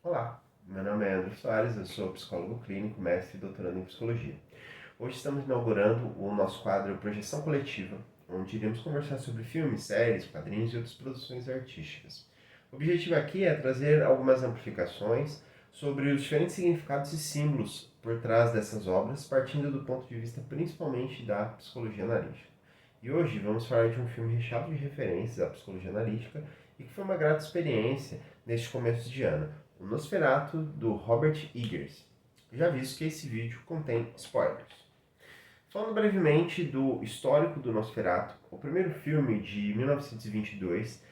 Olá, meu nome é André Soares, eu sou psicólogo clínico, mestre e doutorando em psicologia. Hoje estamos inaugurando o nosso quadro Projeção Coletiva, onde iremos conversar sobre filmes, séries, quadrinhos e outras produções artísticas. O objetivo aqui é trazer algumas amplificações sobre os diferentes significados e símbolos por trás dessas obras, partindo do ponto de vista principalmente da psicologia analítica. E hoje vamos falar de um filme recheado de referências à psicologia analítica e que foi uma grata experiência neste começo de ano, o Nosferatu, do Robert Eggers. Já visto que esse vídeo contém spoilers. Falando brevemente do histórico do Nosferatu, o primeiro filme de 1922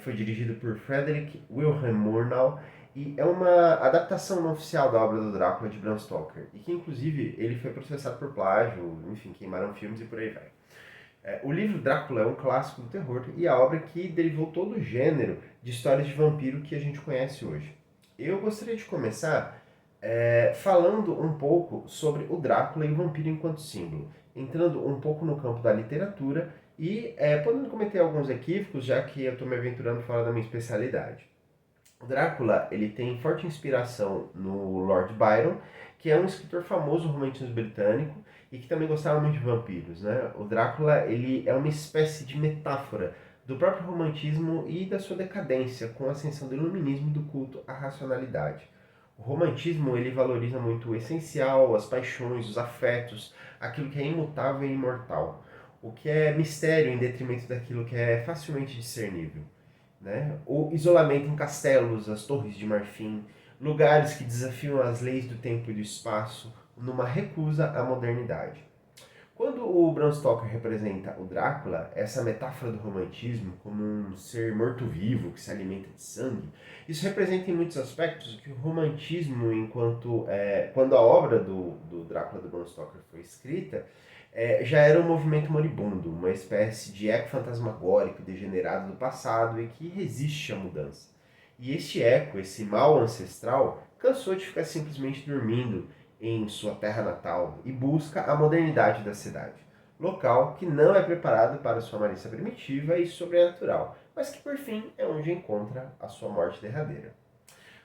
foi dirigido por Frederick Wilhelm Murnau e é uma adaptação não oficial da obra do Drácula de Bram Stoker, e que inclusive ele foi processado por plágio, enfim, queimaram filmes e por aí vai. O livro Drácula é um clássico do terror e a obra que derivou todo o gênero de histórias de vampiro que a gente conhece hoje. Eu gostaria de começar falando um pouco sobre o Drácula e o vampiro enquanto símbolo, entrando um pouco no campo da literatura e podendo cometer alguns equívocos, já que eu estou me aventurando fora da minha especialidade. O Drácula ele tem forte inspiração no Lord Byron, que é um escritor famoso romantismo britânico e que também gostava muito de vampiros, né? O Drácula ele é uma espécie de metáfora do próprio romantismo e da sua decadência com a ascensão do iluminismo e do culto à racionalidade. O romantismo ele valoriza muito o essencial, as paixões, os afetos, aquilo que é imutável e imortal, o que é mistério em detrimento daquilo que é facilmente discernível, né? O isolamento em castelos, as torres de marfim, lugares que desafiam as leis do tempo e do espaço, numa recusa à modernidade. Quando o Bram Stoker representa o Drácula, essa metáfora do romantismo como um ser morto-vivo que se alimenta de sangue, isso representa em muitos aspectos que o romantismo, quando a obra do Drácula do Bram Stoker foi escrita, já era um movimento moribundo, uma espécie de eco fantasmagórico degenerado do passado e que resiste à mudança. E este eco, esse mal ancestral, cansou de ficar simplesmente dormindo em sua terra natal e busca a modernidade da cidade, local que não é preparado para sua malícia primitiva e sobrenatural, mas que por fim é onde encontra a sua morte derradeira.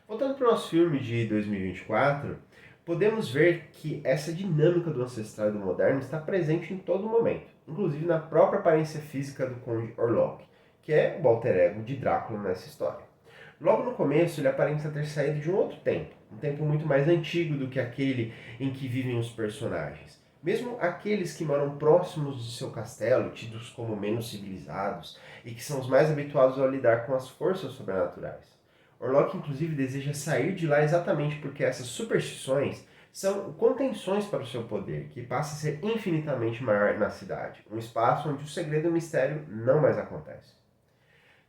Voltando para o nosso filme de 2024, podemos ver que essa dinâmica do ancestral e do moderno está presente em todo momento, inclusive na própria aparência física do Conde Orlok, que é o alter ego de Drácula nessa história. Logo no começo, ele aparenta ter saído de um outro tempo, um tempo muito mais antigo do que aquele em que vivem os personagens. Mesmo aqueles que moram próximos de seu castelo, tidos como menos civilizados e que são os mais habituados a lidar com as forças sobrenaturais. Orlok, inclusive, deseja sair de lá exatamente porque essas superstições são contenções para o seu poder, que passa a ser infinitamente maior na cidade, um espaço onde o segredo e o mistério não mais acontecem.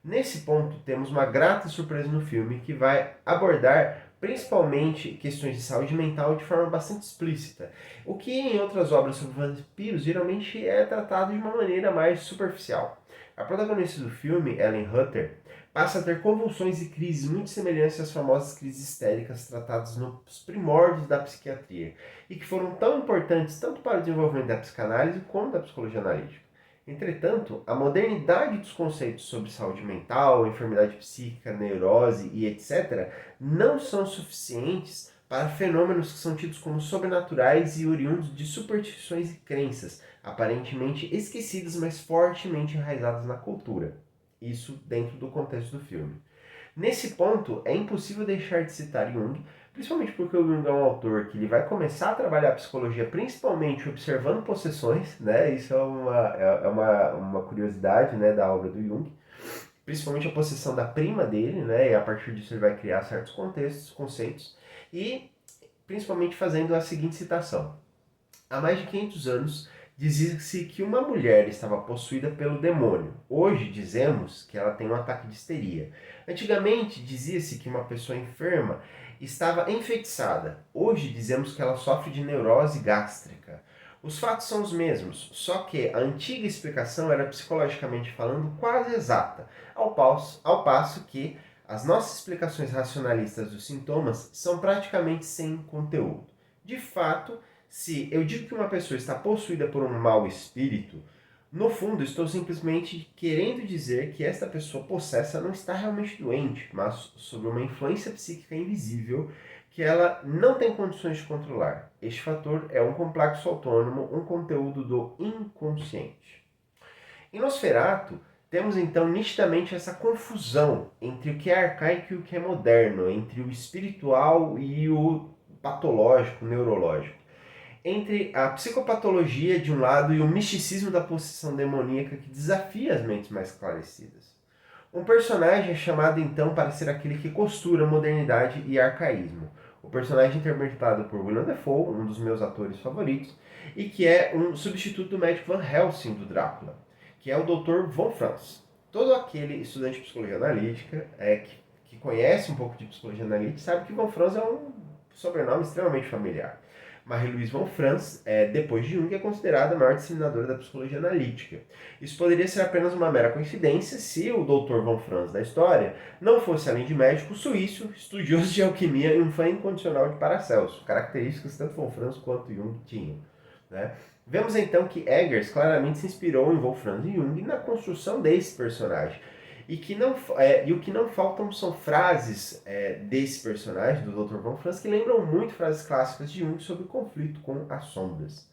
Nesse ponto, temos uma grata surpresa no filme que vai abordar principalmente questões de saúde mental de forma bastante explícita, o que em outras obras sobre vampiros geralmente é tratado de uma maneira mais superficial. A protagonista do filme, Ellen Hutter, passa a ter convulsões e crises muito semelhantes às famosas crises histéricas tratadas nos primórdios da psiquiatria e que foram tão importantes tanto para o desenvolvimento da psicanálise como da psicologia analítica. Entretanto, a modernidade dos conceitos sobre saúde mental, enfermidade psíquica, neurose e etc. não são suficientes para fenômenos que são tidos como sobrenaturais e oriundos de superstições e crenças, aparentemente esquecidas, mas fortemente enraizadas na cultura. Isso dentro do contexto do filme. Nesse ponto, é impossível deixar de citar Jung, principalmente porque o Jung é um autor que ele vai começar a trabalhar a psicologia principalmente observando possessões, né? Isso é uma curiosidade, né, da obra do Jung, principalmente a possessão da prima dele, né? E a partir disso ele vai criar certos contextos, conceitos, e principalmente fazendo a seguinte citação. Há mais de 500 anos, dizia-se que uma mulher estava possuída pelo demônio. Hoje dizemos que ela tem um ataque de histeria. Antigamente dizia-se que uma pessoa enferma estava enfeitiçada. Hoje dizemos que ela sofre de neurose gástrica. Os fatos são os mesmos, só que a antiga explicação era psicologicamente falando quase exata, ao passo que as nossas explicações racionalistas dos sintomas são praticamente sem conteúdo. De fato, se eu digo que uma pessoa está possuída por um mau espírito, No fundo, estou simplesmente querendo dizer que esta pessoa possessa não está realmente doente, mas sob uma influência psíquica invisível que ela não tem condições de controlar. Este fator é um complexo autônomo, um conteúdo do inconsciente. Em Nosferatu, temos então nitidamente essa confusão entre o que é arcaico e o que é moderno, entre o espiritual e o patológico, neurológico, entre a psicopatologia de um lado e o misticismo da possessão demoníaca que desafia as mentes mais esclarecidas. Um personagem é chamado então para ser aquele que costura modernidade e arcaísmo. O personagem interpretado por Willem Dafoe, um dos meus atores favoritos, e que é um substituto do médico Van Helsing do Drácula, que é o Dr. Von Franz. Todo aquele estudante de psicologia analítica que conhece um pouco de psicologia analítica sabe que Von Franz é um sobrenome extremamente familiar. Marie-Louise von Franz, depois de Jung, é considerada a maior disseminadora da psicologia analítica. Isso poderia ser apenas uma mera coincidência se o Dr. von Franz da história não fosse, além de médico, suíço, estudioso de alquimia e um fã incondicional de Paracelso, características que tanto von Franz quanto Jung tinham. Né? Vemos então que Eggers claramente se inspirou em von Franz e Jung na construção desse personagem. E o que não faltam são frases desse personagem, do Dr. Von Franz, que lembram muito frases clássicas de Jung sobre o conflito com as sombras.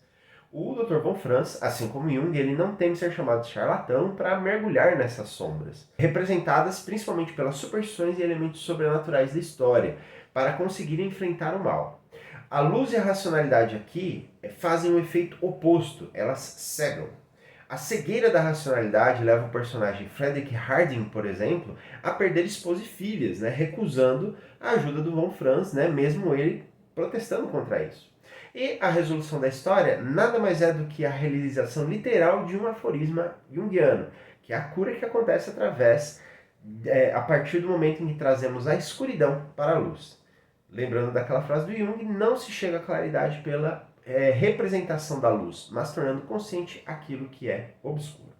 O Dr. Von Franz, assim como Jung, ele não teme ser chamado de charlatão para mergulhar nessas sombras, representadas principalmente pelas superstições e elementos sobrenaturais da história, para conseguir enfrentar o mal. A luz e a racionalidade aqui fazem um efeito oposto, elas cegam. A cegueira da racionalidade leva o personagem Frederick Harding, por exemplo, a perder esposa e filhas, né, recusando a ajuda do Von Franz, né, mesmo ele protestando contra isso. E a resolução da história nada mais é do que a realização literal de um aforisma junguiano, que é a cura que acontece a partir do momento em que trazemos a escuridão para a luz. Lembrando daquela frase do Jung, não se chega à claridade pela representação da luz, mas tornando consciente aquilo que é obscuro.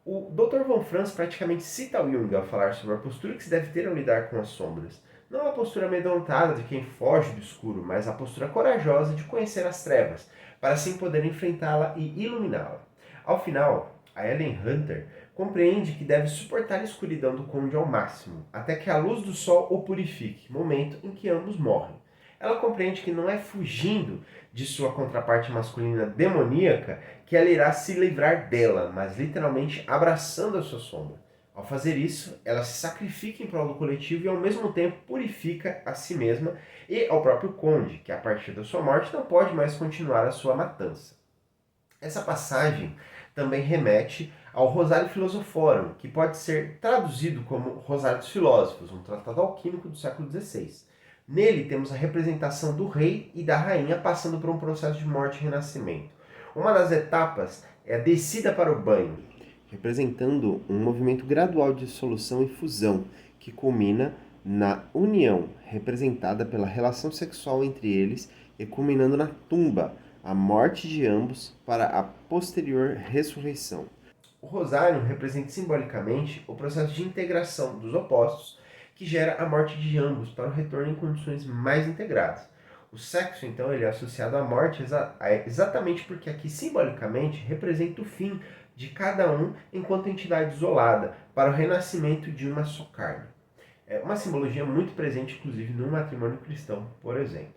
O Dr. Von Franz praticamente cita o Jung ao falar sobre a postura que se deve ter ao lidar com as sombras. Não a postura amedrontada de quem foge do escuro, mas a postura corajosa de conhecer as trevas, para assim poder enfrentá-la e iluminá-la. Ao final, a Ellen Hunter compreende que deve suportar a escuridão do Conde ao máximo, até que a luz do sol o purifique, momento em que ambos morrem. Ela compreende que não é fugindo de sua contraparte masculina demoníaca que ela irá se livrar dela, mas literalmente abraçando a sua sombra. Ao fazer isso, ela se sacrifica em prol do coletivo e ao mesmo tempo purifica a si mesma e ao próprio conde, que a partir da sua morte não pode mais continuar a sua matança. Essa passagem também remete ao Rosário Philosophorum, que pode ser traduzido como Rosário dos Filósofos, um tratado alquímico do século XVI. Nele temos a representação do rei e da rainha passando por um processo de morte e renascimento. Uma das etapas é a descida para o banho, representando um movimento gradual de dissolução e fusão, que culmina na união, representada pela relação sexual entre eles, e culminando na tumba, a morte de ambos para a posterior ressurreição. O rosário representa simbolicamente o processo de integração dos opostos, que gera a morte de ambos para o retorno em condições mais integradas. O sexo, então, ele é associado à morte exatamente porque aqui, simbolicamente, representa o fim de cada um enquanto entidade isolada, para o renascimento de uma só carne. É uma simbologia muito presente, inclusive, no matrimônio cristão, por exemplo.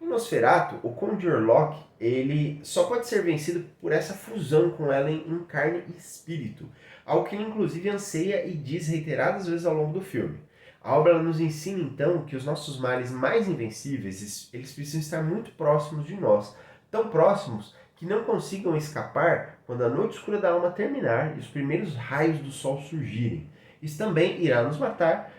Em Nosferatu, o Conde Orlok, ele só pode ser vencido por essa fusão com Ellen em carne e espírito, algo que ele inclusive anseia e diz reiteradas vezes ao longo do filme. A obra nos ensina então que os nossos males mais invencíveis, eles precisam estar muito próximos de nós, tão próximos que não consigam escapar quando a noite escura da alma terminar e os primeiros raios do sol surgirem. Isso também irá nos matar,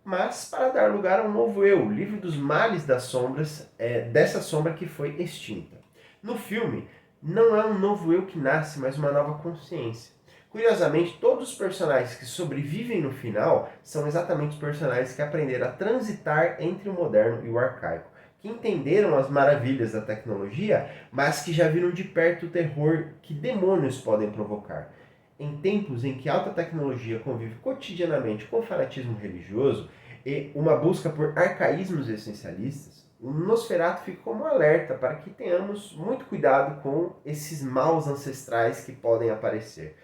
mas para dar lugar a um novo eu, livre dos males das sombras, dessa sombra que foi extinta. No filme, não é um novo eu que nasce, mas uma nova consciência. Curiosamente, todos os personagens que sobrevivem no final são exatamente os personagens que aprenderam a transitar entre o moderno e o arcaico, que entenderam as maravilhas da tecnologia, mas que já viram de perto o terror que demônios podem provocar. Em tempos em que a alta tecnologia convive cotidianamente com o fanatismo religioso e uma busca por arcaísmos essencialistas, o Nosferatu fica como um alerta para que tenhamos muito cuidado com esses maus ancestrais que podem aparecer.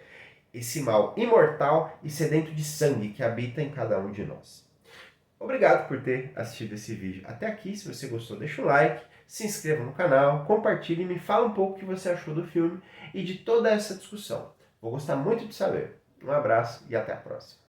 Esse mal imortal e sedento de sangue que habita em cada um de nós. Obrigado por ter assistido esse vídeo até aqui. Se você gostou, deixa um like, se inscreva no canal, compartilhe e me fala um pouco o que você achou do filme e de toda essa discussão. Vou gostar muito de saber. Um abraço e até a próxima.